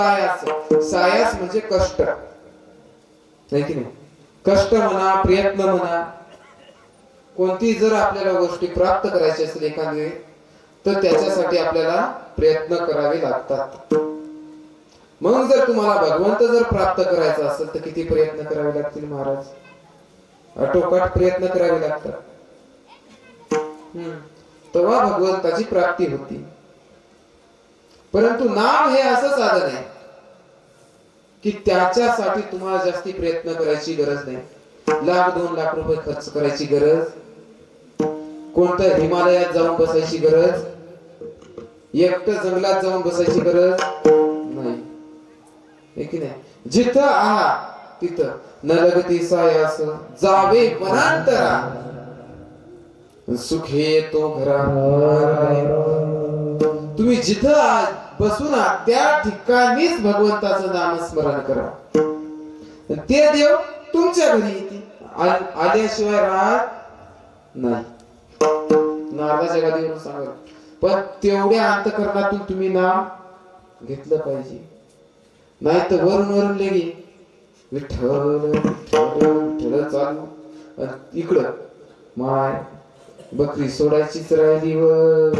सायास. सायास म्हणजे कष्ट, नाही की नाही? कष्ट म्हणा, प्रयत्न म्हणा, कोणती जर आपल्याला गोष्टी प्राप्त करायची असेल एखादी, तर त्याच्यासाठी आपल्याला प्रयत्न करावे लागतात. मग जर तुम्हाला भगवंत जर प्राप्त करायचा असेल तर किती प्रयत्न करावे लागतील महाराज? आटोकाट प्रयत्न करावे लागतात. तेव्हा भगवंताची प्राप्ती होती. परंतु नाम हे असं साधन आहे की त्याच्यासाठी तुम्हाला जास्ती प्रयत्न करायची गरज नाही. 1,00,000-2,00,000 रुपये खर्च करायची गरज, कोणत्या हिमालयात जाऊन बसायची गरज, एकटं जंगलात जाऊन बसायची गरज नाही, की नाही? जिथं आहात तिथं न लगती सायास जावे वनांतरा, सुखे तो घरा. तुम्ही जिथं बसून त्या ठिकाणीच भगवंताचं नामस्मरण करा. ते देव तुमच्या घरी येतील, आल्याशिवाय राहत नाही. नारदाच्या गादीवरून सांगत. पण तेवढ्या अंतःकरणातून तुम्ही नाम घेतलं पाहिजे, नाही तर वरून वरून लगे विठ्ठल विठ्ठल विठ्ठल चालू. इकडं माय बकरी सोडायचीच राहिली वर,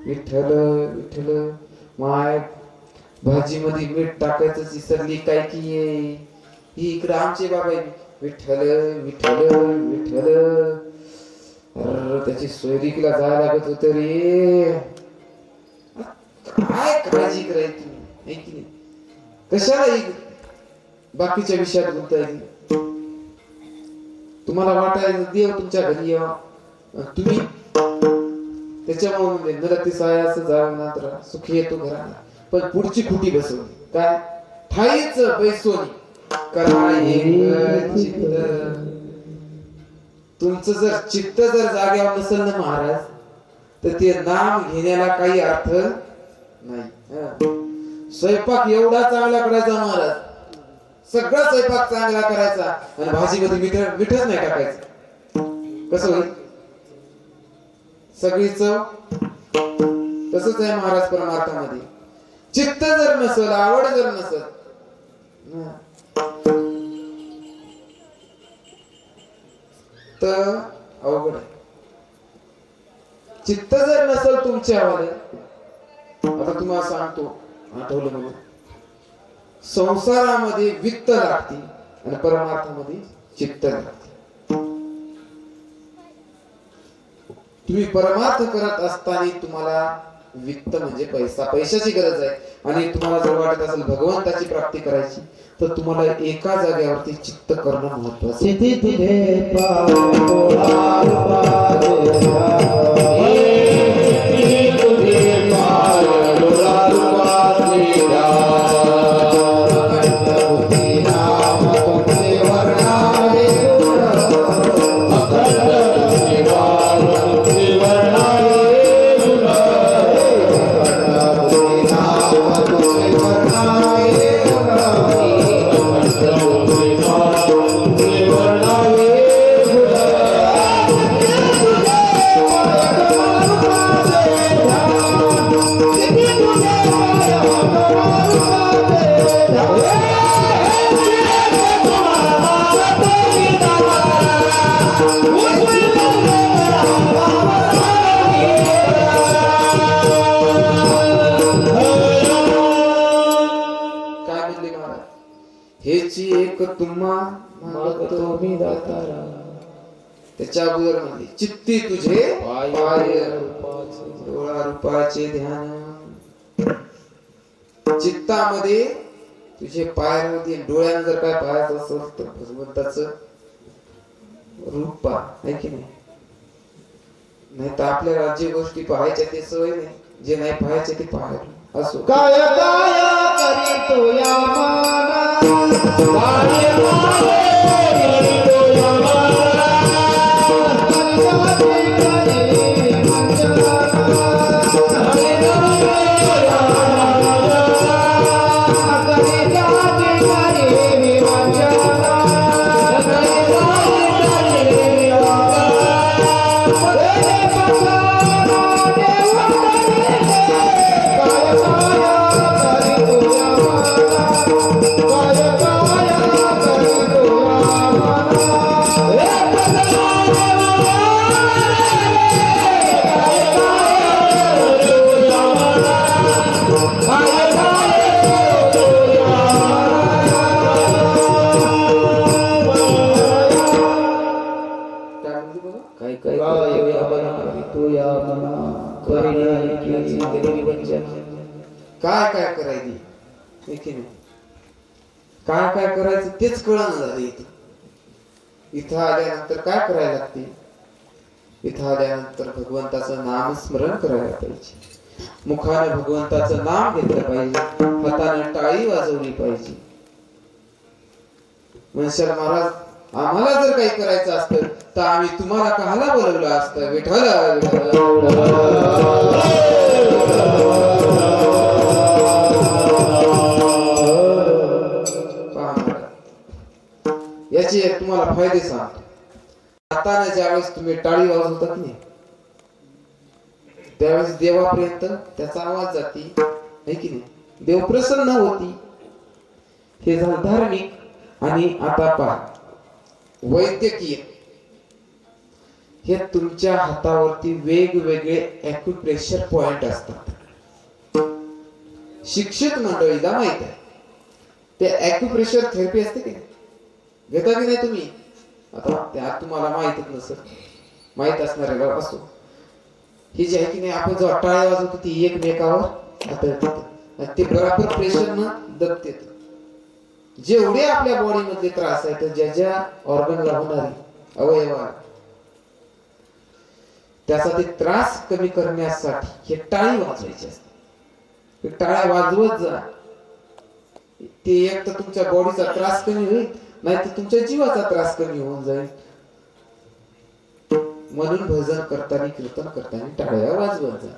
विठ्ठल विठ्ठल. माय भाजी मध्ये मीठ टाकायचं विसरली काय की ही इकडे आमचे बाबा विठ्ठल विठ्ठल विठ्ठल. त्याची सोयरीकला जायला लागत होत रे. काय काळजी करायची, कशाला बाकीच्या विषयात गुंतायची? तुम्हाला वाटायचं देव तुमच्या घरी यावा, तुम्ही त्याच्यामुळे नरती सायास जावनांतरा, सुखी येतो घराला. पण पुढची खुटी बसवली काय? ठाईच बैसोनी कराय चित्त. तुमचं जर चित्त जर जाग्यावर नसेल ना महाराज, तर ते नाम घेण्याला काही अर्थ नाही. स्वयंपाक एवढा चांगला करायचा महाराज, सगळा स्वयंपाक चांगला करायचा आणि भाजीमध्ये मिठच नाही टाकायचं, कसं होईल? सगळी चव. तसंच आहे महाराज परमार्थामध्ये. चित्त जर नसेल, आवड जर नसेल, तर अवघड आहे. चित्त जर नसेल तुमच्यावर, आता तुम्हाला सांगतो, आठवलं मला, संसारामध्ये वित्त लागते आणि परमार्थामध्ये चित्त लागते. तुम्ही परमार्थ करत असताना तुम्हाला वित्त म्हणजे पैसा, पैशाची गरज आहे. आणि तुम्हाला जर वाटत असेल भगवंताची प्राप्ती करायची, तर तुम्हाला एका जागेवरती चित्त करणं महत्वाचं. त्याच्या अगोदर मध्ये चित्ती तुझे पाय डोळा रूपाचे ध्यान. चित्तामध्ये तुझे पाय होते, डोळ्यानं जर काय पाहायचं असेल तर भगवंताचं रूप पहा, आहे की नाही? नाही तर आपल्याला जे गोष्टी पाहायच्या ते सवय नाही, जे नाही पाहायचे ते पाहायला असो. काय काय करीतो या करितो या मना करितो या मना करिण्याची गरीबी वंचन काय काय करायची हे की नाही काय काय करायचं तेच कळणं झालं इथं आल्यानंतर काय करायला लागते इथं आल्यानंतर भगवंताचं नामस्मरण करायला पाहिजे मुखाने भगवंताचं नाम घेतलं पाहिजे हाताने टाळी वाजवली पाहिजे मनशर महाराज आम्हाला जर काही करायचं असतं तर आम्ही तुम्हाला कहाला बोलवलं असतं विठ्ठल याचे तुम्हाला फायदे सांगतो हाताने ज्यावेळेस तुम्ही टाळी वाजवता की नाही त्यावेळेस देवापर्यंत त्याचा आवाज जाती है की नाही देव प्रसन्न होती हे झालं धार्मिक आणि आता पहा वैद्यकीय हे तुमच्या हातावरती वेगवेगळे ॲक्युप्रेशर पॉइंट असतात शिक्षित मंडळीला माहित आहे ते ॲक्युप्रेशर थेरपी असते की घेता की नाही तुम्ही आता त्या तुम्हाला माहितच नसेल माहित असणाऱ्याला असो ही जी आहे की नाही आपण जो टाळ्या वाजवतो ती एकमेकावर आणि ते बराबर प्रेशर न दबते जेवढे आपल्या बॉडी मध्ये त्रास आहे तर ज्या ज्या ऑर्गनला होणारी अवयवा त्याचा ते त्रास कमी करण्यासाठी हे टाळी वाजवायची असते टाळ्या वाजवत जा ते एक तर तुमच्या बॉडीचा त्रास कमी होईल नाही तर तुमच्या जीवाचा त्रास कमी होऊन जाईल म्हणून भजन करताना कीर्तन करताना टाळ्या वाजवत जा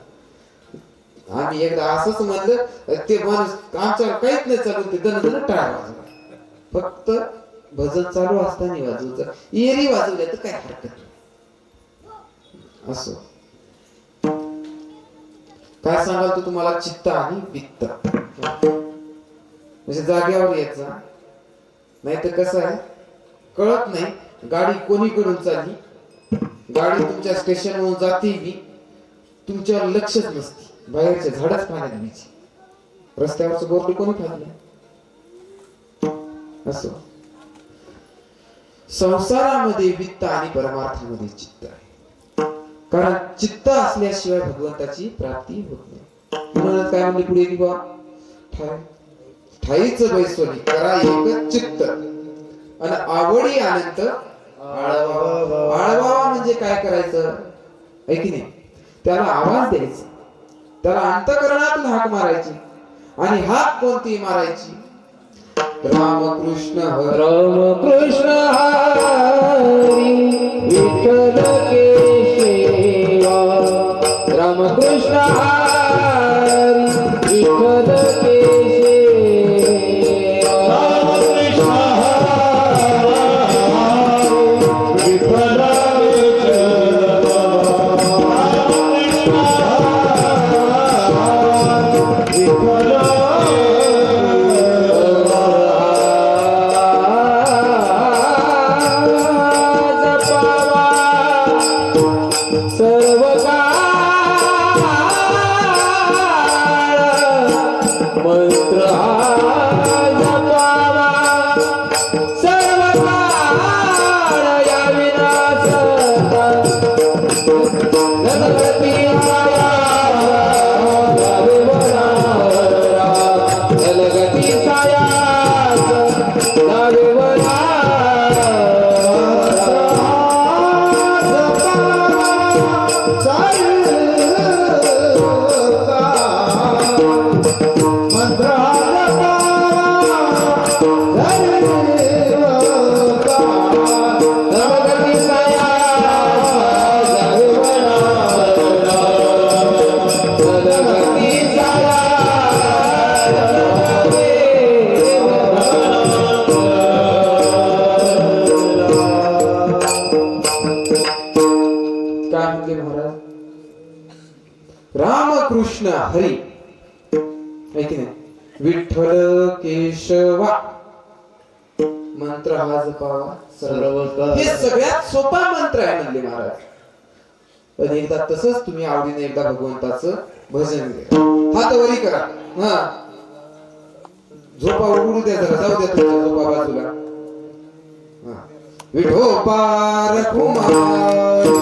आम्ही एकदा असंच म्हणलं ते माणूस आमच्यावर काहीच नाही चालू ते दन टाळ्या वाजवा फक्त भजन चालू असताना वाजवत एरी वाजवल्या तर काय हरकत नाही असो काय सांगाल तू तुम्हाला चित्त आणि वित्त म्हणजे जाग्यावर यायचा नाही तर कसं आहे कळत नाही गाडी कोणीकडून चालली गाडी तुमच्या स्टेशनवरून जाते बी तुमच्यावर लक्षच नसते बाहेरच्या झाडच पाण्यात बीची रस्त्यावरचं बोर्ड कोणी फाडलं असो संसारामध्ये वित्त आणि परमार्थामध्ये चित्त आहे कारण चित्त असल्याशिवाय भगवंताची प्राप्ती होत नाही म्हणून काय म्हणले पुढे की बा ठाईच बैसवली करा एक चित्त आणि आवडी आनंद आळवावा म्हणजे काय करायचं आहे की नाही त्याला आवाज द्यायचा त्याला अंतःकरणातून हाक मारायची आणि हाक कोणती मारायची रामकृष्ण हरी विठ्ठल केशवा रामकृष्ण हरी विठ्ठल रामकृष्ण हरी ऐक नाही विठ्ठल केशवा मंत्र हा जपावा सर्व हे सगळ्यात सोपा मंत्र आहे म्हणले महाराज पण एकदा तसंच तुम्ही आवडीने एकदा भगवंताचं भजन करा हात वरी करा हा झोपा उघडू द्या जरा जाऊ द्या तुमच्या झोपा बाजूला विठोबा रखुमाई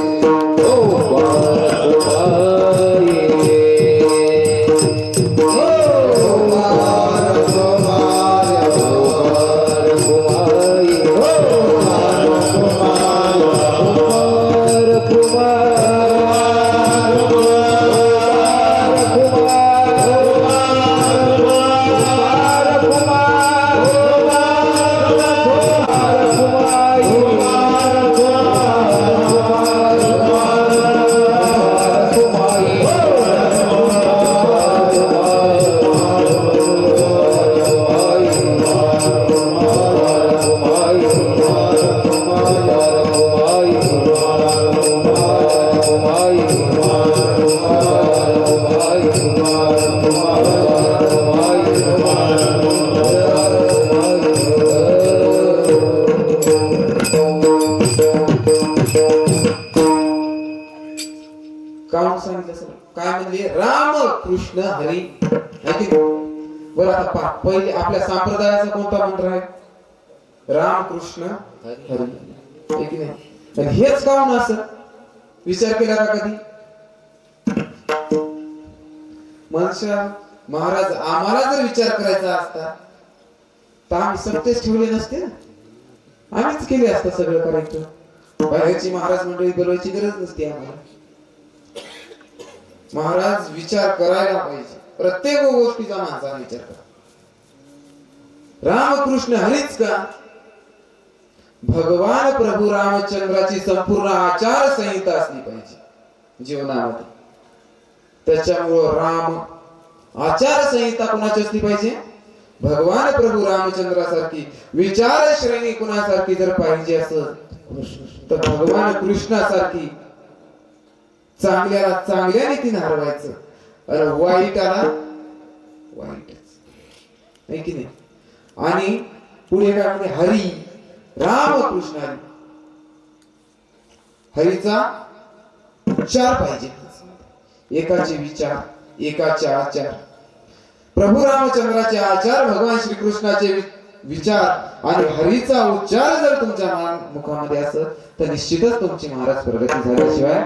काऊन सांगितलं सर काय म्हणले राम कृष्ण हरी है की नाही? बरं आता पहा पहिले आपल्या संप्रदायाचा कोणता मंत्र आहे राम कृष्ण हरी है की नाही आणि हेच काऊन असं विचार केला का कधी मनशा महाराज आम्हाला जर विचार करायचा असता तर आम्ही सत्तेच ठेवले नसते ना आम्हीच केले असतं सगळं करायचं बाहेरची महाराज मंडळी बोलवायची गरज नसते आम्हाला महाराज विचार करायला पाहिजे प्रत्येक गोष्टीचा माणसाने विचार करा रामकृष्ण हरीच का भगवान प्रभू रामचंद्राची संपूर्ण आचार संहिता असली पाहिजे जीवनामध्ये त्याच्यामुळं राम आचार संहिता कुणाची असली पाहिजे भगवान प्रभू रामचंद्रासारखी विचार श्रेणी कुणासारखी जर पाहिजे असत तर भगवान कृष्णासारखी चांगल्याला चांगल्या रीतीने हरवायचं आणि वाईटाला वाईटच नाही की नाही आणि पुढे काय म्हणते हरी राम कृष्ण हरी हरीचा उच्चार पाहिजे एकाचे विचार एकाचे आचार प्रभू रामचंद्राचे आचार भगवान श्रीकृष्णाचे विचार आणि हरीचा उच्चार जर तुमच्या मुखामध्ये असत तर निश्चितच तुमची महाराज प्रगती झाल्याशिवाय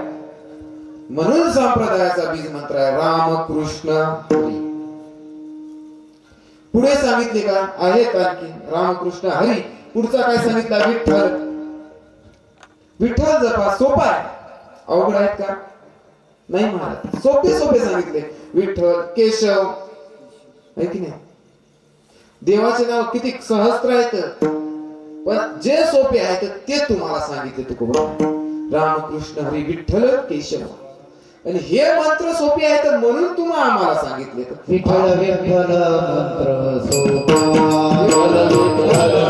म्हणून संप्रदायाचा बीज मंत्र आहे राम कृष्ण हरी पुढे सांगितले का आहेत आणखी रामकृष्ण हरी पुढचा काय सांगितला विठ्ठल विठ्ठल जपा सोपा आहे अवघड आहेत का नाही महाराज सोपे सोपे सांगितले विठ्ठल केशव आहे की नाही देवाचे नाव किती सहस्त्र आहेत पण जे सोपे आहेत ते तुम्हाला सांगितले तुकोबा रामकृष्ण हरी विठ्ठल केशव आणि हे मंत्र सोपे आहेत म्हणून तुम्हाला आम्हाला सांगितले विठ्ठल विठ्ठल मंत्र सोपा विठ्ठल विठ्ठल मंत्र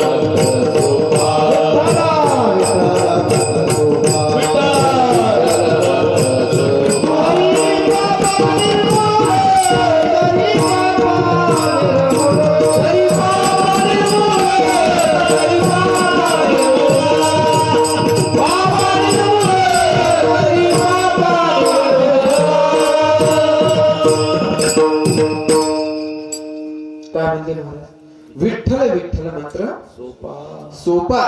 सोपा विठ्ठल विठ्ठल मंत्र सोपा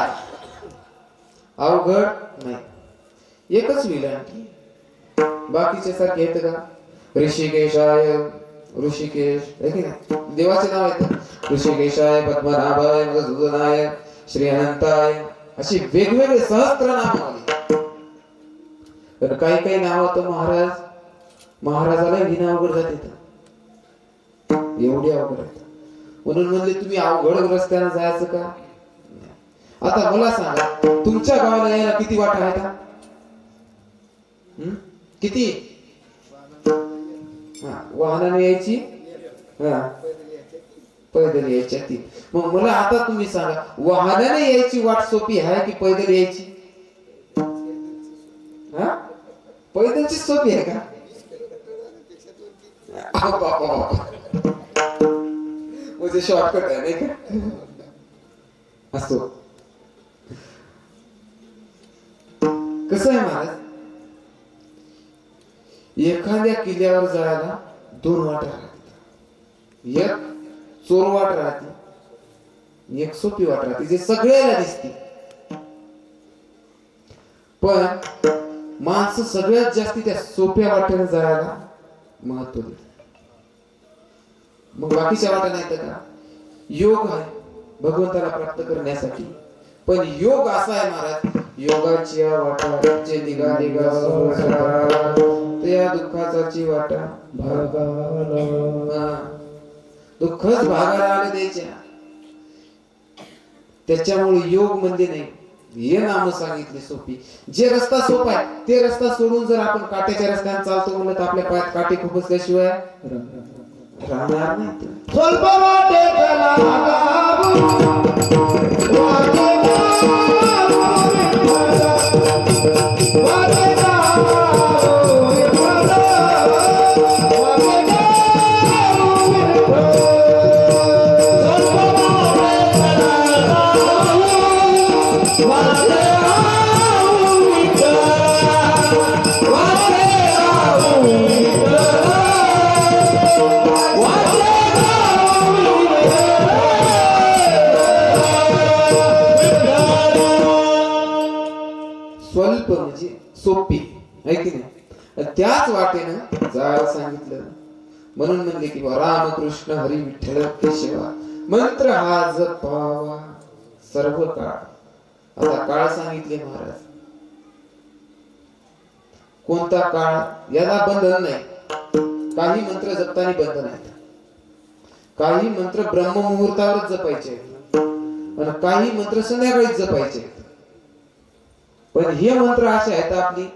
अवघड नाही एकच विलांटी बाकीचे सारखे येत का ऋषिकेशाय ऋषिकेश देवाचे नाव आहेत ऋषिकेशाय पद्मनाभाय मधुसूदनाय श्री अनंताय अशी वेगवेगळे सहस्त्र नाम आली तर काही काही नाव तर महाराजाला घेणं अवघड जाते एवढी अवघड आहेत म्हणून म्हणले तुम्ही अवघड रस्त्याने जायचं का आता मला सांगा तुमच्या गावाला यायला किती वाटा आहेत किती वाहनाने यायची पैदल यायची ती मग मला आता तुम्ही सांगा वाहनाने यायची वाट सोपी आहे की पैदल यायची पैदलची सोपी आहे का म्हणजे शॉर्टकट आहे नाही का असो कसं आहे महाराज एखाद्या किल्ल्यावर जायला दोन वाटा राहतात एक चोर वाट राहते एक सोपी वाट राहते जे सगळ्याला दिसते पण माणसं सगळ्यात जास्ती त्या सोप्या वाटेने जायला महत्व देतात मग बाकीच्या वाटा नाही का योग आहे भगवंताला प्राप्त करण्यासाठी पण योग असा आहे महाराज योगाची वाटा जे निघाली त्या दुःखाची वाटा दुःखच भागाला आले द्यायच्या त्याच्यामुळे योग म्हणजे नाही हे नाम सांगितले सोपी जे रस्ता सोपा आहे ते रस्ता सोडून जर आपण काट्याच्या रस्त्याने चालतो म्हणलं तर आपल्या पायात काटे खूपच त्याशिवाय राहणार नाही स्वल्प वाटेला आणि त्याच वाटेनं जायला सांगितलं. म्हणून म्हणले की रामकृष्ण हरी विठ्ठल केशवा मंत्र हा जपावा सर्व काळ. आता काळ सांगितले महाराज. कोणता काळ याला बंधन नाही. काही मंत्र जपताना बंधन आहेत. काही मंत्र ब्रह्म मुहूर्तावरच जपायचे आणि काही मंत्र संध्याकाळीच जपायचे. पण हे मंत्र असे आहेत आपली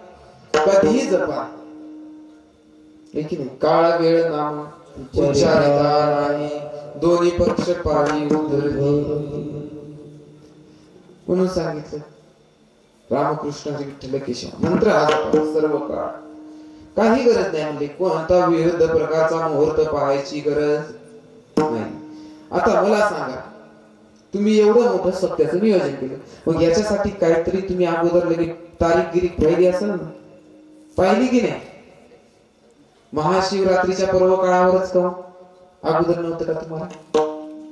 कधीही जपा. काळ वेळ नाम उच्चारिता नाही दोन्ही पक्ष पाळी उधरली म्हणून सांगितलं. रामकृष्ण हरी विठ्ठल केशव मंत्र हा जपा सर्व काळ. काही गरज नाही म्हणजे कोणता विविध प्रकारचा मुहूर्त पाहायची गरज नाही. आता मला सांगा तुम्ही एवढं मोठं सत्याचं नियोजन केलं मग याच्यासाठी काहीतरी तुम्ही अगोदर लगेच तारीख गिरीक पाहिली असेल ना. पाहिली की नाही. महाशिवरात्रीच्या पर्व काळावरच का अगोदर नव्हतं का तुम्हाला.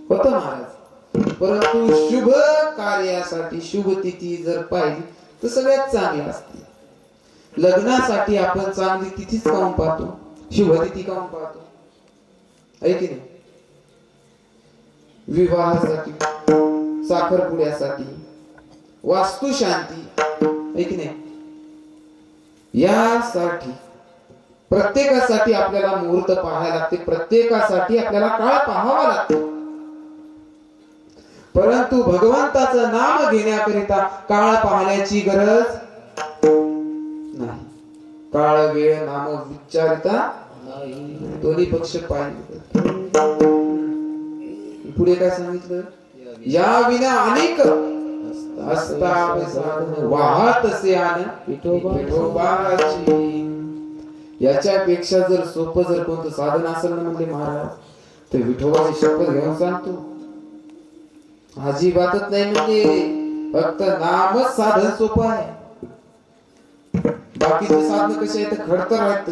होतं महाराज. परंतु शुभ कार्यासाठी शुभ तिथी जर पाहिली तर सगळ्यात चांगली असते. लग्नासाठी आपण चांगली तिथीच काऊन पाहतो. शुभ तिथी काऊन पाहतो आहे की नाही. विवाहासाठी साखरपुड्यासाठी वास्तुशांती आहे की नाही. यासाठी प्रत्येकासाठी आपल्याला मुहूर्त पाहायला लागते. प्रत्येकासाठी आपल्याला काळ पाहावा लागतो. परंतु भगवंताचं नाम घेण्याकरिता काळ पाहण्याची गरज नाही. काळ वेळ नाम विचारिता दोन्ही पक्ष पाहिजे. पुढे काय सांगितलं. या विना अनेक वाहत असे आन विठोबाची. याच्यापेक्षा जर सोपं जर कोणतं साधन असेल ना म्हणजे महाराज तर विठोबाची शपथ घेऊन सांगतो अजिबातच नाही. म्हणजे फक्त नामच साधन सोपं आहे. बाकीचे साधन कसे आहेत खडतर आहेत.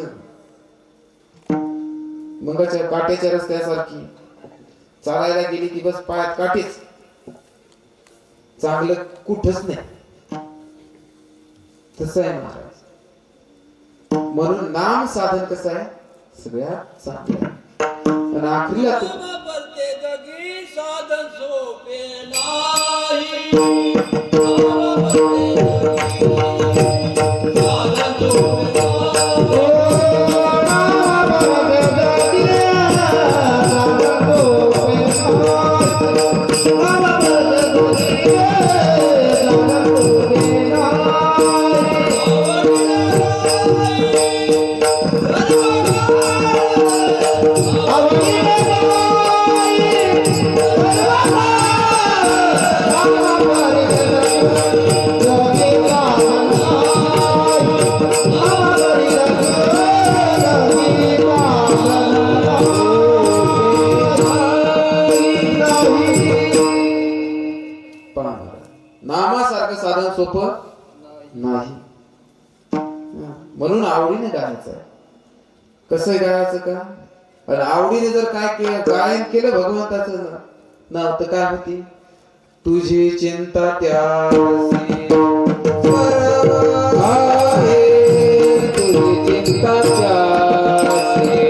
मंगाच्या काट्याच्या रस्त्यासारखी चालायला गेली की बस पायात काठीच. चांगलं कुठच नाही. तसं आहे महाराज. म्हणून नाम साधन कसं आहे सगळ्यात चांगलं. आणि आखरीला साधन सोपे नाही. नामासारखं साधन सोपं नाही. म्हणून आवडीने गायचं. कसं गायचं का. आणि आवडीने जर काय केलं गायन केलं भगवंताचं नाव तर काय होती. तुझी चिंता त्यासी तुझी चिंता त्यासी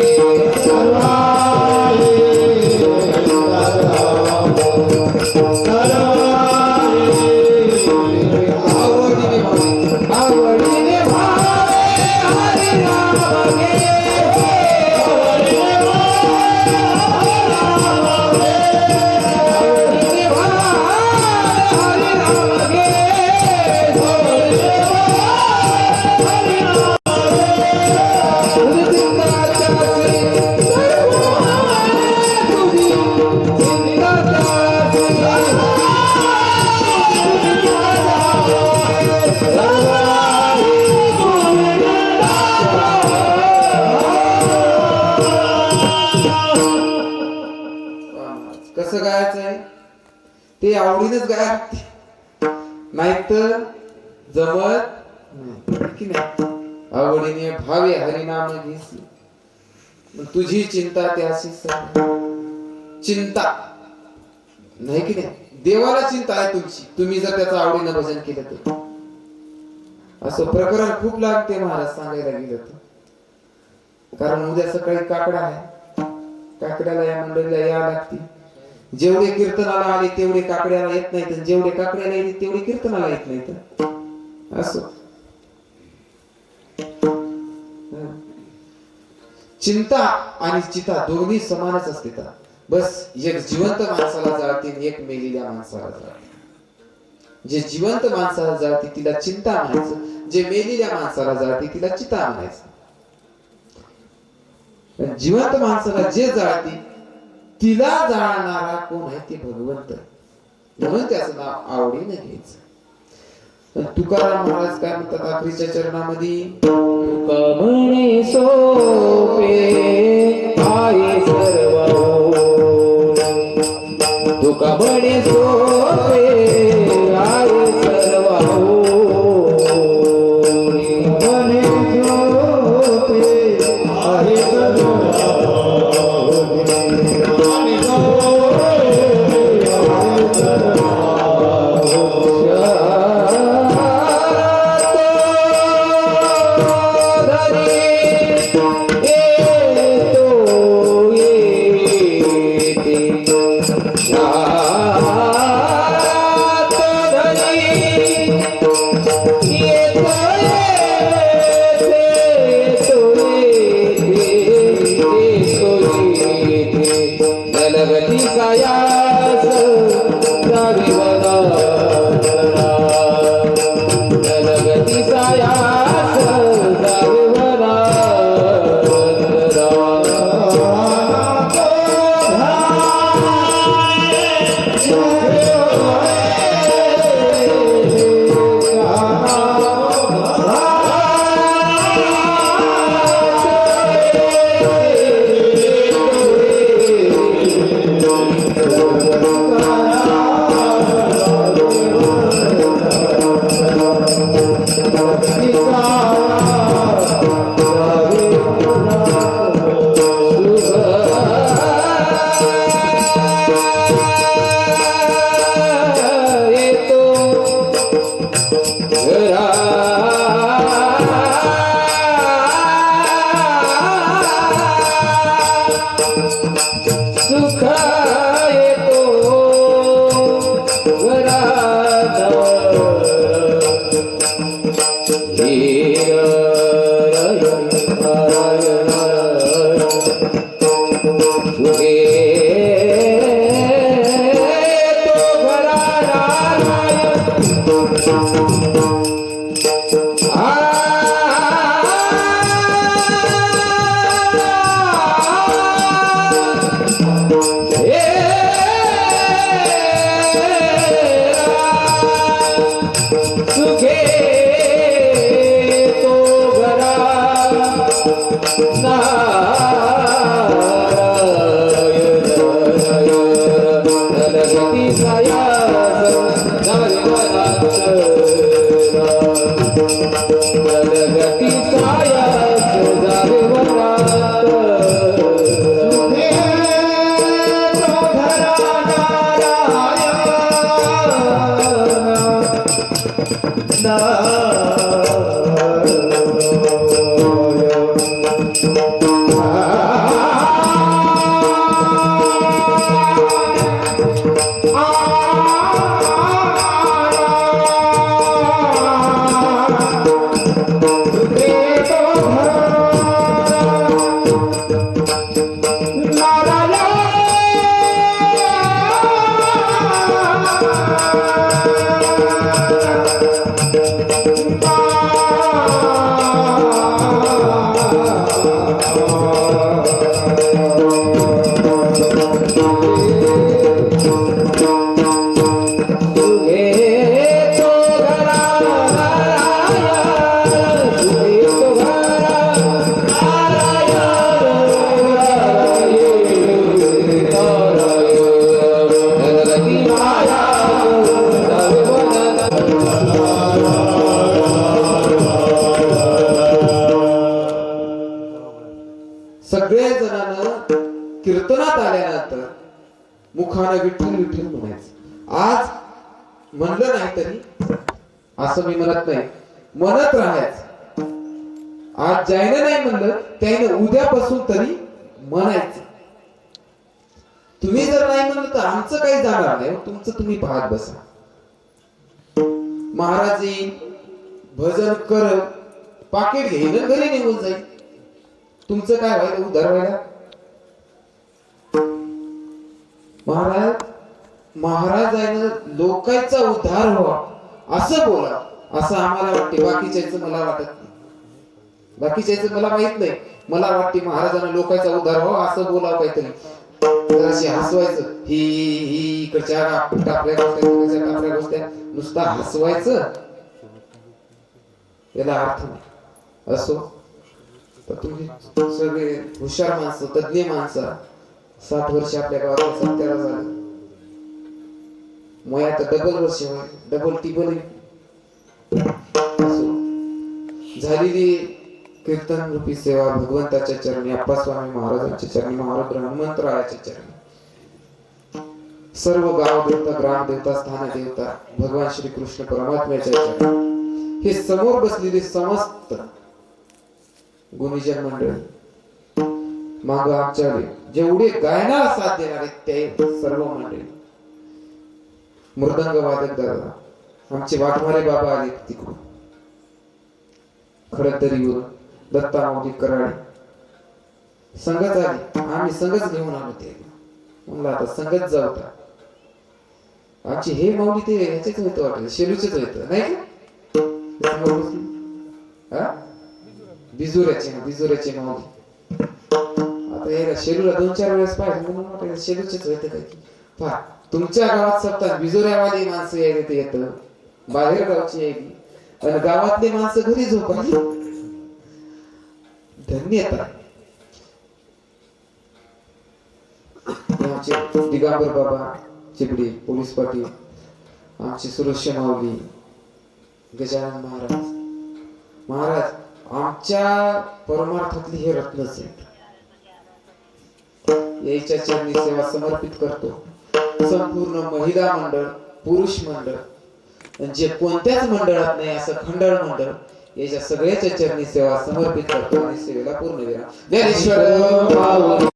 कसं गायचंय ते आवडीनेच गाय नाहीतर जमत की नाही. आवडीने भावे हरिनाम घेसी तुझी चिंता त्याशी चिंता नाही की नाही. देवाला चिंता आहे तुमची. तुम्ही जर त्याचं आवडीनं भजन केलं तर असं प्रकरण खूप लागते महाराज सांगायला गेलं तर. कारण उद्या सकाळी काकडा आहे, काकड्याला या मंडळीला यावं लागते. जेवढे कीर्तनाला आले तेवढे काकड्याला येत नाहीत, जेवढे काकड्याला येते तेवढे कीर्तनाला येत नाहीत. असं चिंता आणि चिता दोन्ही समानच असते. बस एक जिवंत माणसाला जाळते, एक मेलेल्या माणसाला जाळते. जे जिवंत माणसाला जाळते तिला चिंता म्हणायचं, जे मेलेल्या माणसाला जाळते तिला चिता म्हणायचं. जिवंत माणसाला जे जाळते तिला जाळणारा कोण आहे ते भगवंत, म्हणून त्याचं नाव आवडीने घ्यायचं. तुकाराम महाराज काय म्हणतात आखरीच्या चरणामध्ये, तुका म्हणे सोपे आहे सर्व, तुका म्हणे सोपे आहे सर्व, म्हणे सोपे आहे सर्व. सगळ्या जणांना कीर्तनात आल्यानंतर मुखाने विठ्ठल विठ्ठल म्हणायचं. आज म्हणलं नाही तरी असं मी म्हणत नाही, म्हणत राहायचं. आज जायनं नाही म्हणलं त्याने उद्यापासून तरी म्हणायचं. तुम्ही जर नाही म्हणलं तर आमचं काही जाणार नाही, तुमचं तुम्ही पाहत बसा. महाराज येईल, भजन कर, पाकिट घेईन घरी निघून जाईल. तुमचं काय व्हायला, उद्धार व्हायला? महाराजांना लोकांचा उद्धार व्हावा असं बोला, असं आम्हाला वाटते. बाकीच्याच मला वाटत नाही, बाकीच्याच मला माहित नाही. मला वाटते महाराजांना लोकांचा उद्धार व्हावा असं बोलावं काहीतरी. जराशी हसवायचं, ही इकडच्या टाकल्या गोष्टी नुसता हसवायचं, याला अर्थ नाही. असो, तर तुम्ही सगळे हुशार माणसं, तज्ञ माणसं, 60 वर्ष आपल्या गावात सत्याला झालं. मग आता डबल वर्ष, डबल टिबल झालेली कीर्तन रूपी सेवा भगवंताच्या चरणी, अप्पा स्वामी महाराजांच्या चरणी, महाराज हनुमंतरायाच्या चरणी, सर्व गाव देवता, ग्राम देवता, स्थान देवता, भगवान श्री कृष्ण परमात्म्याच्या चरणी, हे समोर बसलेले समस्त गुणीजन मंडळ, माग आमच्या जेवढे गायनाला साथ देणारे ते सर्व मंडळी, मृदंग वादक दादा, आमचे वाघमारे बाबा आले तिकडून खडकदरीवरून, दत्ता माऊली कराळे, संगत आली. आम्ही संगत घेऊन आलो. ते म्हणलं आता संगत जाऊ का. आमची हे माऊली ते ह्याचेच होतं, वाटलं शेलूचेच होतं नाही का, बिजुऱ्याचे माऊली. आता याला शेलूला 2-4 वेळेस पाहिजे म्हणून वाटलं शेलूचेच होतं काय की. पहा, तुमच्या गावात सप्ताह बिजुऱ्यावाली माणसं यायला ते येतं, बाहेर गावची यायली, आणि गावातले माणसं घरी झोपली. धन्यता. आमचे दिगंबर बाबा चिपडी, पोलीस पाटील, आमचे सुरक्षा माऊली, गजानन महाराज आमच्या परमार्थातली हे रत्नच आहेत. याच्या चरणी सेवा समर्पित करतो. संपूर्ण महिला मंडळ, पुरुष मंडळ, जे कोणत्याच मंडळात नाही असं खंडळ मंडळ, याच्या सगळ्याच्या चरणी सेवा समर्पित करतो आणि सेवेला पूर्ण विराम. ज्ञानेश्वर